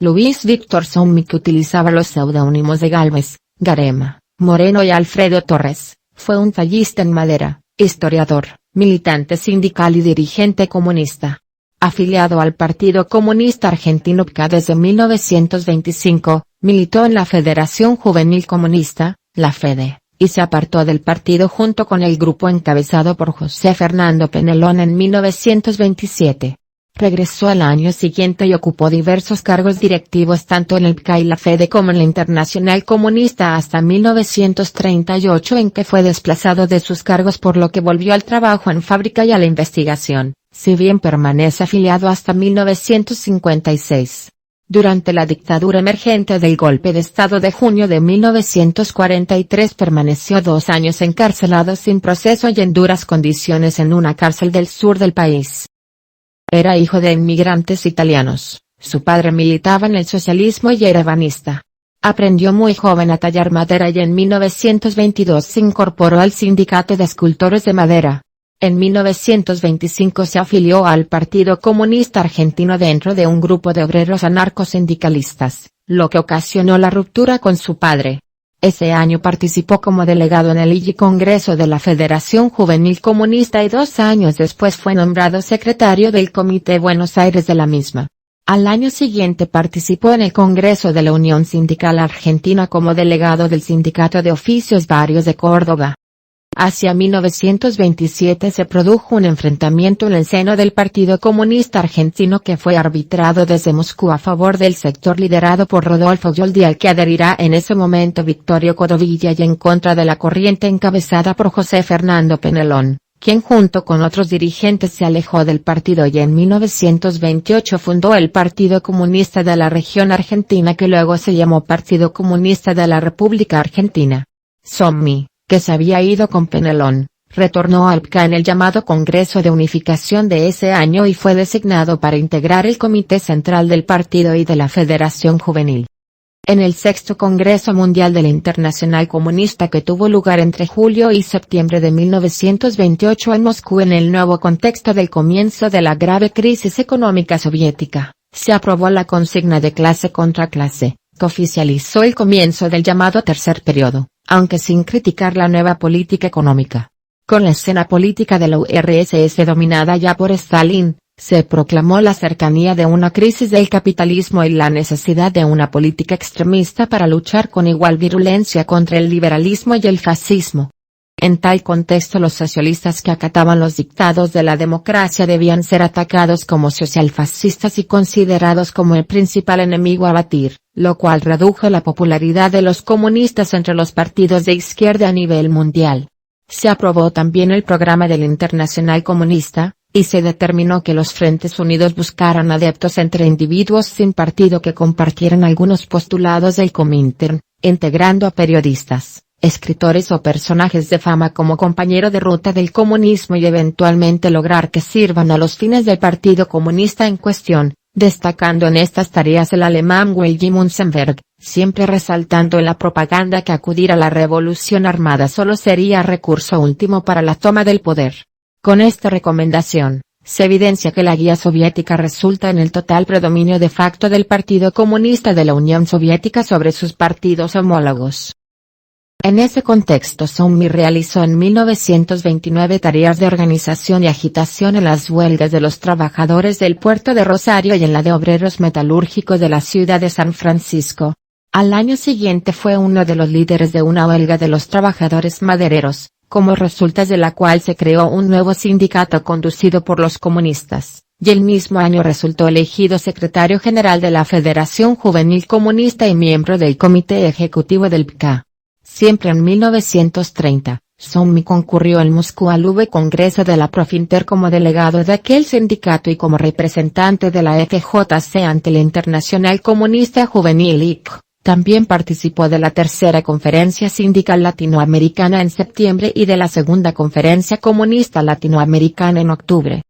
Luis Víctor Sommi, que utilizaba los seudónimos de Gálvez, Garema, Moreno y Alfredo Torres, fue un tallista en madera, historiador, militante sindical y dirigente comunista. Afiliado al Partido Comunista Argentino PCA desde 1925, militó en la Federación Juvenil Comunista, la FEDE, y se apartó del partido junto con el grupo encabezado por José Fernando Penelón en 1927. Regresó al año siguiente y ocupó diversos cargos directivos tanto en el PCA y la FEDE como en la Internacional Comunista hasta 1938, en que fue desplazado de sus cargos, por lo que volvió al trabajo en fábrica y a la investigación, si bien permanece afiliado hasta 1956. Durante la dictadura emergente del golpe de Estado de junio de 1943 permaneció 2 años encarcelado sin proceso y en duras condiciones en una cárcel del sur del país. Era hijo de inmigrantes italianos, su padre militaba en el socialismo y era ebanista. Aprendió muy joven a tallar madera y en 1922 se incorporó al Sindicato de Escultores de Madera. En 1925 se afilió al Partido Comunista Argentino dentro de un grupo de obreros anarcosindicalistas, lo que ocasionó la ruptura con su padre. Ese año participó como delegado en el IGI Congreso de la Federación Juvenil Comunista y 2 años después fue nombrado secretario del Comité Buenos Aires de la misma. Al año siguiente participó en el Congreso de la Unión Sindical Argentina como delegado del Sindicato de Oficios Varios de Córdoba. Hacia 1927 se produjo un enfrentamiento en el seno del Partido Comunista Argentino que fue arbitrado desde Moscú a favor del sector liderado por Rodolfo Yoldi, al que adherirá en ese momento Victorio Codovilla, y en contra de la corriente encabezada por José Fernando Penelón, quien junto con otros dirigentes se alejó del partido y en 1928 fundó el Partido Comunista de la Región Argentina, que luego se llamó Partido Comunista de la República Argentina. Sommi, que se había ido con Penelón, retornó al PCA en el llamado Congreso de Unificación de ese año y fue designado para integrar el Comité Central del partido y de la Federación Juvenil. En el 6º Congreso Mundial de la Internacional Comunista, que tuvo lugar entre julio y septiembre de 1928 en Moscú en el nuevo contexto del comienzo de la grave crisis económica soviética, se aprobó la consigna de clase contra clase, que oficializó el comienzo del llamado tercer periodo, aunque sin criticar la nueva política económica. Con la escena política de la URSS dominada ya por Stalin, se proclamó la cercanía de una crisis del capitalismo y la necesidad de una política extremista para luchar con igual virulencia contra el liberalismo y el fascismo. En tal contexto, los socialistas que acataban los dictados de la democracia debían ser atacados como socialfascistas y considerados como el principal enemigo a batir, lo cual redujo la popularidad de los comunistas entre los partidos de izquierda a nivel mundial. Se aprobó también el programa del Internacional Comunista, y se determinó que los Frentes Unidos buscaran adeptos entre individuos sin partido que compartieran algunos postulados del Comintern, integrando a periodistas, escritores o personajes de fama como compañero de ruta del comunismo y eventualmente lograr que sirvan a los fines del Partido Comunista en cuestión, destacando en estas tareas el alemán Willy Münzenberg, siempre resaltando en la propaganda que acudir a la revolución armada solo sería recurso último para la toma del poder. Con esta recomendación, se evidencia que la guía soviética resulta en el total predominio de facto del Partido Comunista de la Unión Soviética sobre sus partidos homólogos. En ese contexto, Sommi realizó en 1929 tareas de organización y agitación en las huelgas de los trabajadores del puerto de Rosario y en la de obreros metalúrgicos de la ciudad de San Francisco. Al año siguiente fue uno de los líderes de una huelga de los trabajadores madereros, como resultas de la cual se creó un nuevo sindicato conducido por los comunistas, y el mismo año resultó elegido secretario general de la Federación Juvenil Comunista y miembro del Comité Ejecutivo del PCA. Siempre en 1930, Sommi concurrió en Moscú al V Congreso de la Profinter como delegado de aquel sindicato y como representante de la FJC ante la Internacional Comunista Juvenil IC. También participó de la Tercera Conferencia Sindical Latinoamericana en septiembre y de la Segunda Conferencia Comunista Latinoamericana en octubre.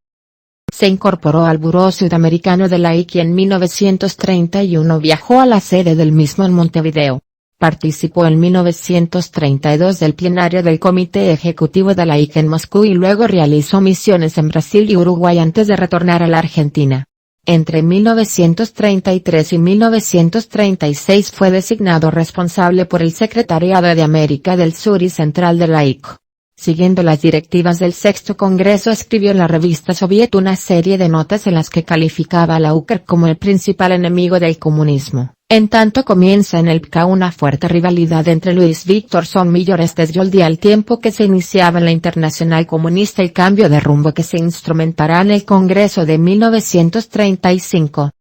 Se incorporó al Buró Sudamericano de la IC y en 1931 viajó a la sede del mismo en Montevideo. Participó en 1932 del plenario del Comité Ejecutivo de la IC en Moscú y luego realizó misiones en Brasil y Uruguay antes de retornar a la Argentina. Entre 1933 y 1936 fue designado responsable por el Secretariado de América del Sur y Central de la IC. Siguiendo las directivas del Sexto Congreso, escribió en la revista Soviet una serie de notas en las que calificaba a la URSS como el principal enemigo del comunismo. En tanto comienza en el PKA una fuerte rivalidad entre Luis Víctor Sommi y Orestes Yoldi al tiempo que se iniciaba en la Internacional Comunista el cambio de rumbo que se instrumentará en el Congreso de 1935.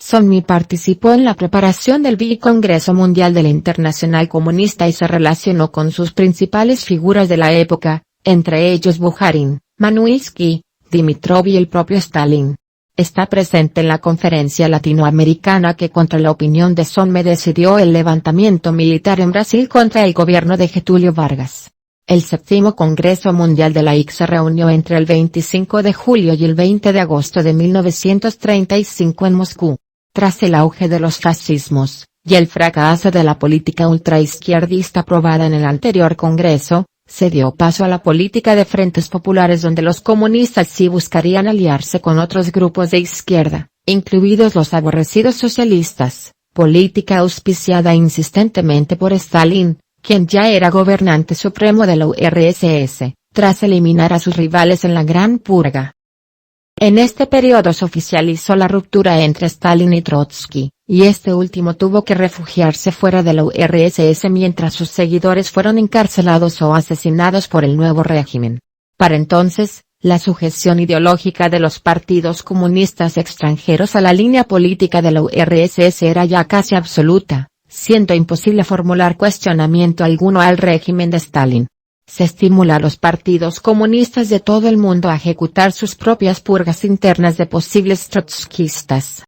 Sommi participó en la preparación del Bicongreso Mundial de la Internacional Comunista y se relacionó con sus principales figuras de la época, entre ellos Bukharin, Manuilsky, Dimitrov y el propio Stalin. Está presente en la conferencia latinoamericana que contra la opinión de Sommi decidió el levantamiento militar en Brasil contra el gobierno de Getúlio Vargas. El séptimo Congreso Mundial de la IC se reunió entre el 25 de julio y el 20 de agosto de 1935 en Moscú. Tras el auge de los fascismos, y el fracaso de la política ultraizquierdista aprobada en el anterior Congreso, se dio paso a la política de frentes populares donde los comunistas sí buscarían aliarse con otros grupos de izquierda, incluidos los aborrecidos socialistas, política auspiciada insistentemente por Stalin, quien ya era gobernante supremo de la URSS, tras eliminar a sus rivales en la Gran Purga. En este periodo se oficializó la ruptura entre Stalin y Trotsky, y este último tuvo que refugiarse fuera de la URSS mientras sus seguidores fueron encarcelados o asesinados por el nuevo régimen. Para entonces, la sujeción ideológica de los partidos comunistas extranjeros a la línea política de la URSS era ya casi absoluta, siendo imposible formular cuestionamiento alguno al régimen de Stalin. Se estimula a los partidos comunistas de todo el mundo a ejecutar sus propias purgas internas de posibles trotskistas.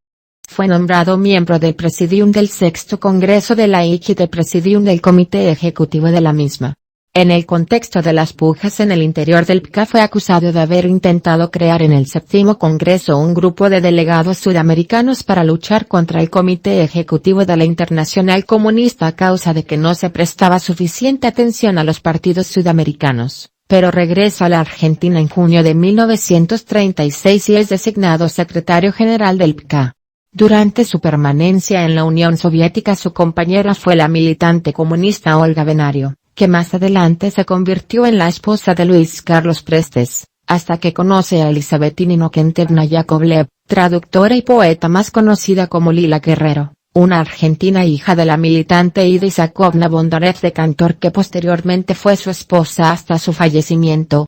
Fue nombrado miembro del Presidium del Sexto Congreso de la IC y del Presidium del Comité Ejecutivo de la misma. En el contexto de las pujas en el interior del PKA fue acusado de haber intentado crear en el séptimo Congreso un grupo de delegados sudamericanos para luchar contra el Comité Ejecutivo de la Internacional Comunista a causa de que no se prestaba suficiente atención a los partidos sudamericanos, pero regresa a la Argentina en junio de 1936 y es designado secretario general del PKA. Durante su permanencia en la Unión Soviética su compañera fue la militante comunista Olga Benario, que más adelante se convirtió en la esposa de Luis Carlos Prestes, hasta que conoce a Elizabeth Inokentevna Yakovlev, traductora y poeta más conocida como Lila Guerrero, una argentina hija de la militante Ida Isakovna Bondarev de Cantor que posteriormente fue su esposa hasta su fallecimiento.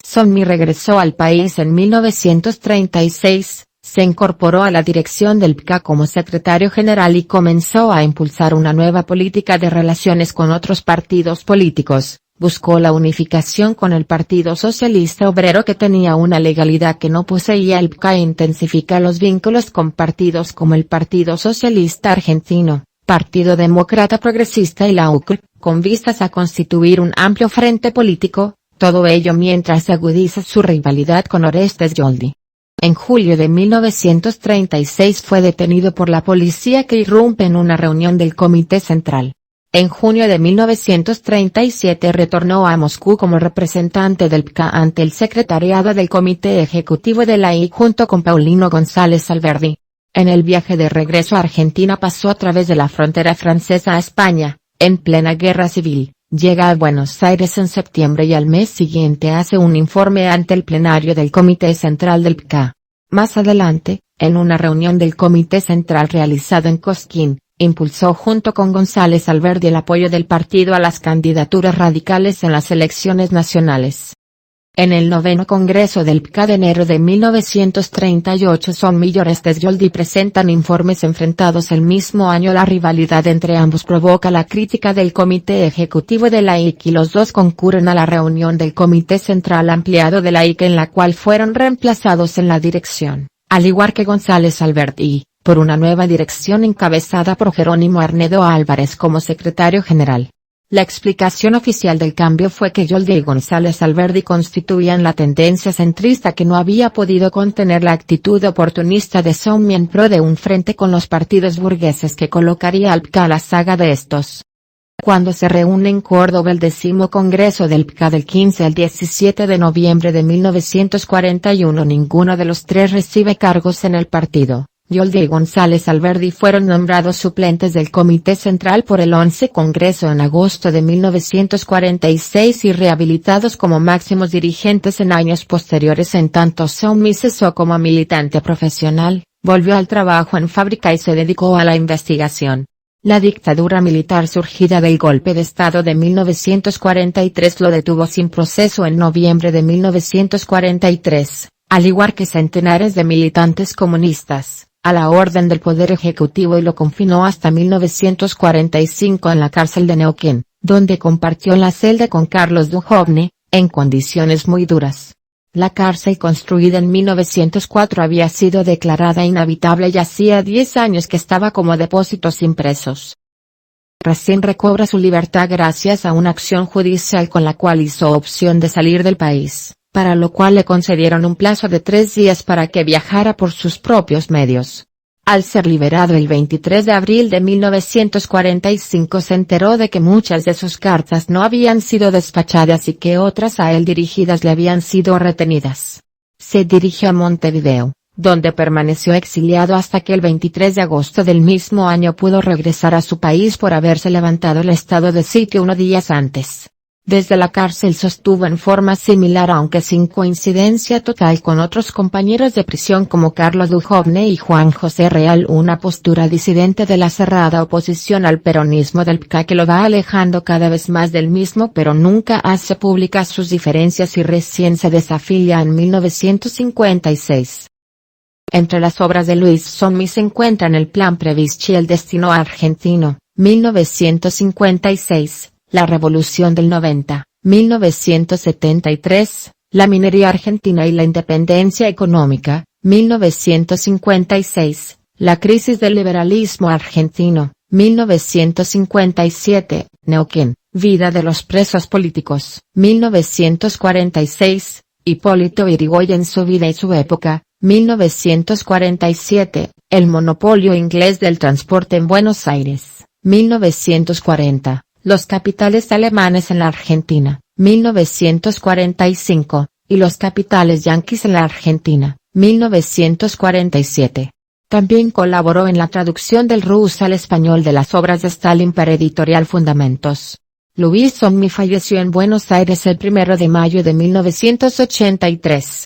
Sommi regresó al país en 1936. Se incorporó a la dirección del PKA como secretario general y comenzó a impulsar una nueva política de relaciones con otros partidos políticos, buscó la unificación con el Partido Socialista Obrero que tenía una legalidad que no poseía el PKA e intensifica los vínculos con partidos como el Partido Socialista Argentino, Partido Demócrata Progresista y la UCR, con vistas a constituir un amplio frente político, todo ello mientras agudiza su rivalidad con Orestes Yoldi. En julio de 1936 fue detenido por la policía que irrumpe en una reunión del Comité Central. En junio de 1937 retornó a Moscú como representante del PKA ante el secretariado del Comité Ejecutivo de la IC junto con Paulino González Alberdi. En el viaje de regreso a Argentina pasó a través de la frontera francesa a España, en plena guerra civil. Llega a Buenos Aires en septiembre y al mes siguiente hace un informe ante el plenario del Comité Central del PKA. Más adelante, en una reunión del Comité Central realizado en Cosquín, impulsó junto con González Alberdi el apoyo del partido a las candidaturas radicales en las elecciones nacionales. En el noveno Congreso del PKA de enero de 1938 Sommi y Orestes Yoldi presentan informes enfrentados el mismo año. La rivalidad entre ambos provoca la crítica del Comité Ejecutivo de la IC y los dos concurren a la reunión del Comité Central Ampliado de la IC en la cual fueron reemplazados en la dirección, al igual que González Alberdi, por una nueva dirección encabezada por Jerónimo Arnedo Álvarez como secretario general. La explicación oficial del cambio fue que Yoldi y González Alberdi constituían la tendencia centrista que no había podido contener la actitud oportunista de Sommi en pro de un frente con los partidos burgueses que colocaría al PKA a la saga de estos. cuando se reúne en Córdoba el 10º Congreso del PCA del 15 al 17 de noviembre de 1941. Ninguno de los tres recibe cargos en el partido. Yoldi y González Alberdi fueron nombrados suplentes del Comité Central por el 11 Congreso en agosto de 1946 y rehabilitados como máximos dirigentes en años posteriores. En tanto Soumi cesó como militante profesional, volvió al trabajo en fábrica y se dedicó a la investigación. La dictadura militar surgida del golpe de Estado de 1943 lo detuvo sin proceso en noviembre de 1943, al igual que centenares de militantes comunistas, a la orden del Poder Ejecutivo, y lo confinó hasta 1945 en la cárcel de Neuquén, donde compartió la celda con Carlos Duhovne, en condiciones muy duras. La cárcel, construida en 1904, había sido declarada inhabitable y hacía 10 años que estaba como depósito sin presos. Recién recobra su libertad gracias a una acción judicial con la cual hizo opción de salir del país, para lo cual le concedieron un plazo de 3 días para que viajara por sus propios medios. Al ser liberado el 23 de abril de 1945 se enteró de que muchas de sus cartas no habían sido despachadas y que otras a él dirigidas le habían sido retenidas. Se dirigió a Montevideo, donde permaneció exiliado hasta que el 23 de agosto del mismo año pudo regresar a su país por haberse levantado el estado de sitio unos días antes. Desde la cárcel sostuvo en forma similar, aunque sin coincidencia total, con otros compañeros de prisión como Carlos Duhovne y Juan José Real, una postura disidente de la cerrada oposición al peronismo del PCA que lo va alejando cada vez más del mismo, pero nunca hace públicas sus diferencias y recién se desafilia en 1956. Entre las obras de Luis Soumi se encuentran el Plan Previschi y el Destino Argentino, 1956. La Revolución del 90, 1973, La minería argentina y la independencia económica, 1956, La crisis del liberalismo argentino, 1957, Neuquén, vida de los presos políticos, 1946, Hipólito Yrigoyen, su vida y su época, 1947, El monopolio inglés del transporte en Buenos Aires, 1940. Los capitales alemanes en la Argentina, 1945, y los capitales yanquis en la Argentina, 1947. También colaboró en la traducción del ruso al español de las obras de Stalin para Editorial Fundamentos. Luis Soumi falleció en Buenos Aires el 1 de mayo de 1983.